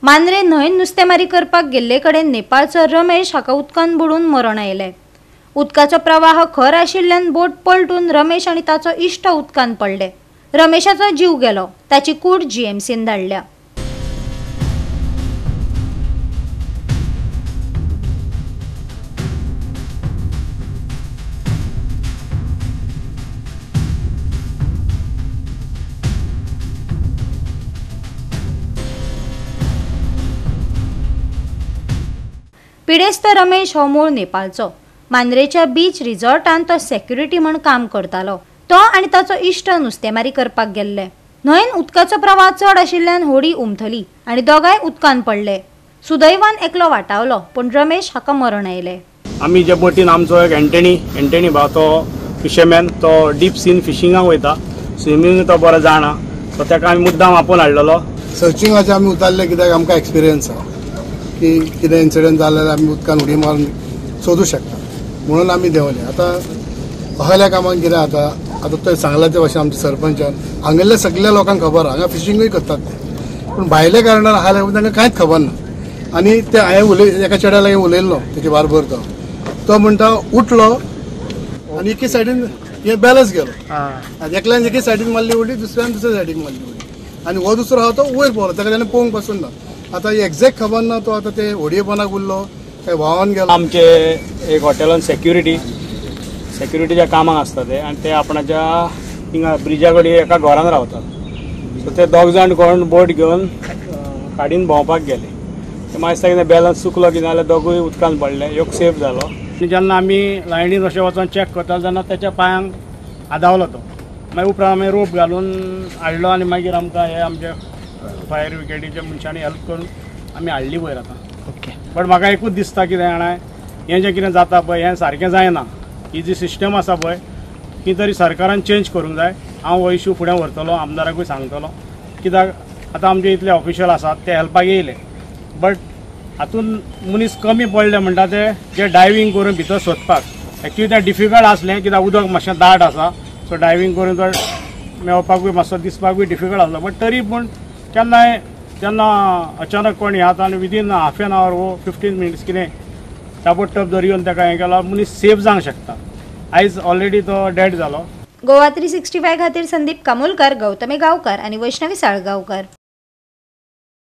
मांद्रे न्हंयेत नुस्तेमारी करपाक गेल्ले कडेन नेपाळचो रमेश हाका उदकान बुडून मरण आयलें। उदकाचो प्रवाह खर आशिल्ल्यान बोट पलटून रमेश आनी ताचो इश्ट उदकान पडले। रमेशाचो जीव गेलो, ताची कूड जीएमसीन धाडल्या। पिडेस्त रमेश हो मूळ नेपाळचो। मांद्रेच्या बीच रिसॉर्टान तो सेक्युरिटी म्हण काम करतालो। तो आनी ताचो इश्ट नुस्तेमारी करपाक गेल्ले। न्हंयेन उदकाचो प्रवाह चड आशिल्ल्यान होडी उमथली आनी दोगांय उदकान पडले। सुदैवान एकलो वाटावलो, पण रमेश हाका मरण आयलें। आमी जे बोटीन आमचो एक एंटनी भाव तो फिशरमॅन, तो डीप सीन फिशिंगाक वयता, स्विमींग तो बरो जाणा, सो ताका आमी मुद्दाम आपोवन हाडलेलो। सर्चिंगाचे आमी उतारले कित्याक आमकां एक्सपिरियन्स आसा की कितें इन्सिडंट जाल्यार आमी उदकान उडी मारून सोदूं शकता, म्हणून आमी देंवले। आतां अहल्या कामाक कितें आतां तो सांगला ते भाशेन आमच्या सरपंचान हांगेल्ल्या सगळ्या लोकांक खबर हांगा फिशिंगूय करतात ते, पूण भायल्या कारणान अहल्या तांकां कांयच खबर ना। आनी ते हांवें एका चेड्या लागीं उलयल्लो तेजे बारबर तो म्हणटा उठलो आनी एके सायडीन हे बॅलन्स गेलो, एकल्यान एके सायडीन मारली उडी, दुसऱ्यान दुसऱ्या सायडीन मारली उडी, आनी हो दुसरो आहा तो वयर पवलो, ताका ताणें पळोवंक पासून ना। आता एक्झॅक्ट खबर ना तो आता ते होडयेपणाक उरलो काय व्हांवन गेलो। आमचे एक हॉटेलान सेक्युरिटीच्या कामाक आसता ते, आनी ते आपणाच्या हिंगा ब्रिजा कडेन एका घरान रावतात। सो ते दोग जाण कोण बोट घेवन काडीन भोंवपाक गेले। ते मातशें कितें बॅलन्स चुकलो कितें जाल्यार दोगूय उदकान पडले, एक सेफ जालो। जेन्ना आमी लायनीन अशें वचोन चॅक करता तेन्ना त्याच्या पांयांक आदावलो तो, मागीर उपरांत आमी रोप घालून हाडलो आनी मागीर आमकां हे आमचे फायर ब्रिगेडीच्या मनशांनी हेल्प करून आमी हाडली वयर आतां। ओके, बट म्हाका एकूच दिसता कितें जाणा, हें जें कितें जाता पळय हें सारकें जायना। ही जी सिस्टम आसा पळय ती तरी सरकारान चेंज करूंक जाय। हांव हो इश्यू फुडें व्हरतलो, आमदाराकूय सांगतलो, कित्याक आतां आमचे इतले ऑफिशियल आसात ते हेल्पाक येयले, बट हातून मनीस कमी पडले म्हणटा ते जे डायवींग करून भितर सोदपाक। एक्चुली तें डिफिकल्ट आसलें कित्याक उदक मातशें दाट आसा, सो डायवींग करून तो मेळपाकूय मातसो दिसपाकूय डिफिकल्ट आसलो, बट तरी पूण तेन्ना अचानक कोण येता आनी विदीन हाफ एन आवर वो 15 मिनिट्स कितें टापोटप जर येवन ताका हें केल्यार मनीस सेफ जावंक शकता। आयज ऑलरेडी तो डेड जालो। गोवा 365 खातीर संदीप कामोलकर, गौतमी गांवकार आनी वैष्णवी साळगांवकर।